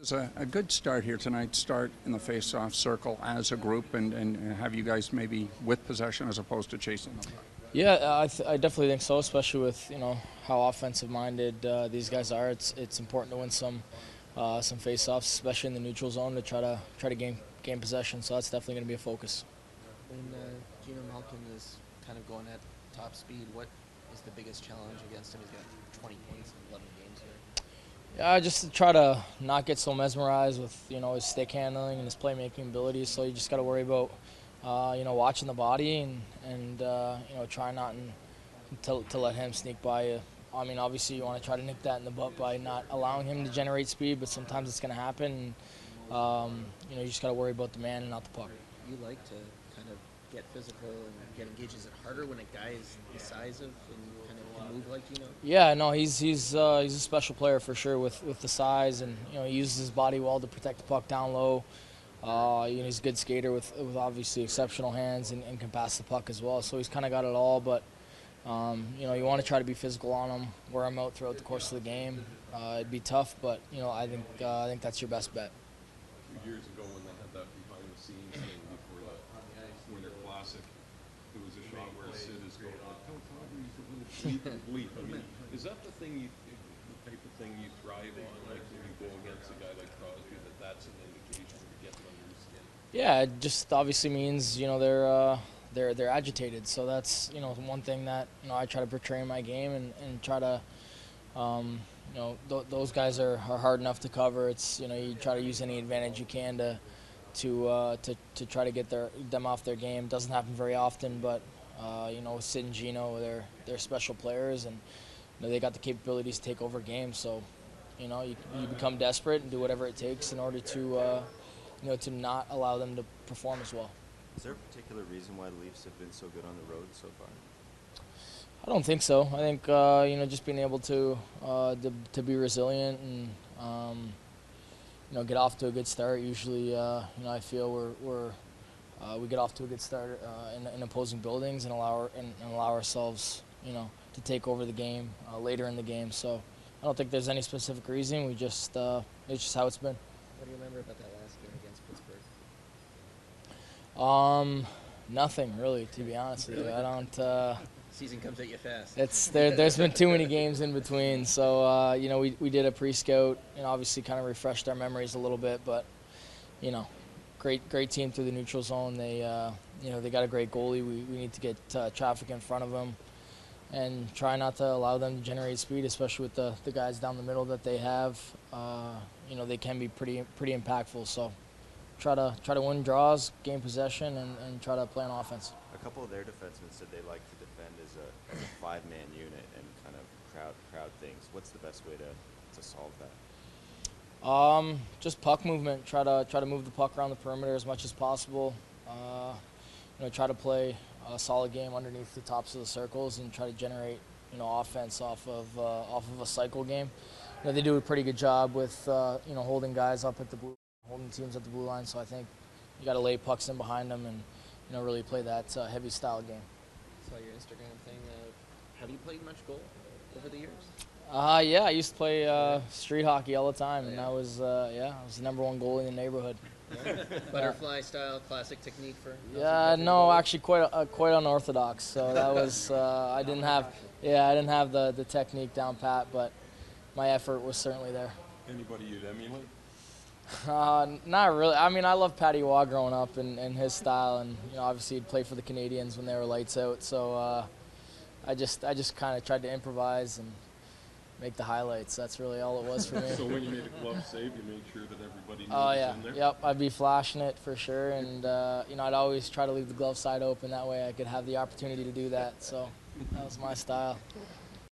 It's a good start here tonight. Start in the face-off circle as a group, and have you guys maybe with possession as opposed to chasing the puck. Yeah, I definitely think so, especially with how offensive-minded these guys are. It's important to win some face-offs, especially in the neutral zone, to try to gain possession. So that's definitely going to be a focus. When Gino Malkin is kind of going at top speed, what is the biggest challenge against him? He's got 20 points in 11 games here. Yeah, just to try to not get so mesmerized with his stick handling and his playmaking abilities. So you just got to worry about watching the body and try not to let him sneak by you. I mean, obviously you want to try to nip that in the butt by not allowing him to generate speed, but sometimes it's going to happen. And, you just got to worry about the man and not the puck. You like to kind of get physical and get engaged. Is it harder when a guy is the size of and kind of can move like Gino? Yeah, no, he's a special player for sure with the size, and he uses his body well to protect the puck down low. He's a good skater with obviously exceptional hands and can pass the puck as well. So he's kind of got it all, but you want to try to be physical on him, wear him out throughout the course of the game. It'd be tough, but I think that's your best bet. A few years ago when they had that behind-the-scenes thing before the Winter Classic, there was a shot where Sid is going like, "Oh, Kadri's a little bleep and bleep." I mean, is that the type of thing you thrive on, like when you go against a guy like Crosby, that's an indication you're getting under his skin? Yeah, it just obviously means they're agitated. So that's one thing that I try to portray in my game and try to those guys are hard enough to cover. It's you try to use any advantage you can to try to get them off their game. Doesn't happen very often, but with Sid and Gino, they're special players, and they got the capabilities to take over games. So you become desperate and do whatever it takes in order to to not allow them to perform as well. Is there a particular reason why the Leafs have been so good on the road so far? I don't think so. I think just being able to be resilient and get off to a good start. Usually, I feel we get off to a good start in opposing buildings and allow ourselves to take over the game later in the game. So I don't think there's any specific reason. It's just how it's been. What do you remember about that last game against Pittsburgh? Nothing really, to be honest with you. I don't. Season comes at you fast. There's been too many games in between, so we did a pre-scout and obviously kind of refreshed our memories a little bit. But great team through the neutral zone. They got a great goalie. We need to get traffic in front of them and try not to allow them to generate speed, especially with the guys down the middle that they have. They can be pretty impactful. So try to win draws, gain possession, and try to play on offense. A couple of their defensemen said they like to defend as a five-man unit and kind of crowd things. What's the best way to solve that? Just puck movement. Try to move the puck around the perimeter as much as possible. Try to play a solid game underneath the tops of the circles and try to generate offense off of a cycle game. They do a pretty good job with holding guys up at the blue, holding teams at the blue line. So I think you got to lay pucks in behind them and really play that heavy style game. I saw your Instagram thing. Have you played much goal over the years? Yeah, I used to play street hockey all the time, and I was the number one goalie in the neighborhood. Butterfly style, classic technique for. Yeah, no, actually quite unorthodox. So that was I didn't have the technique down pat, but my effort was certainly there. Anybody you'd emulate? Not really. I mean, I loved Patty Waugh growing up and his style, and obviously he'd play for the Canadians when they were lights out. So I just kind of tried to improvise and make the highlights. That's really all it was for me. So when you made a glove save, you made sure that everybody knew oh it yeah, was in there? Yep. I'd be flashing it for sure, and I'd always try to leave the glove side open. That way I could have the opportunity to do that. So that was my style.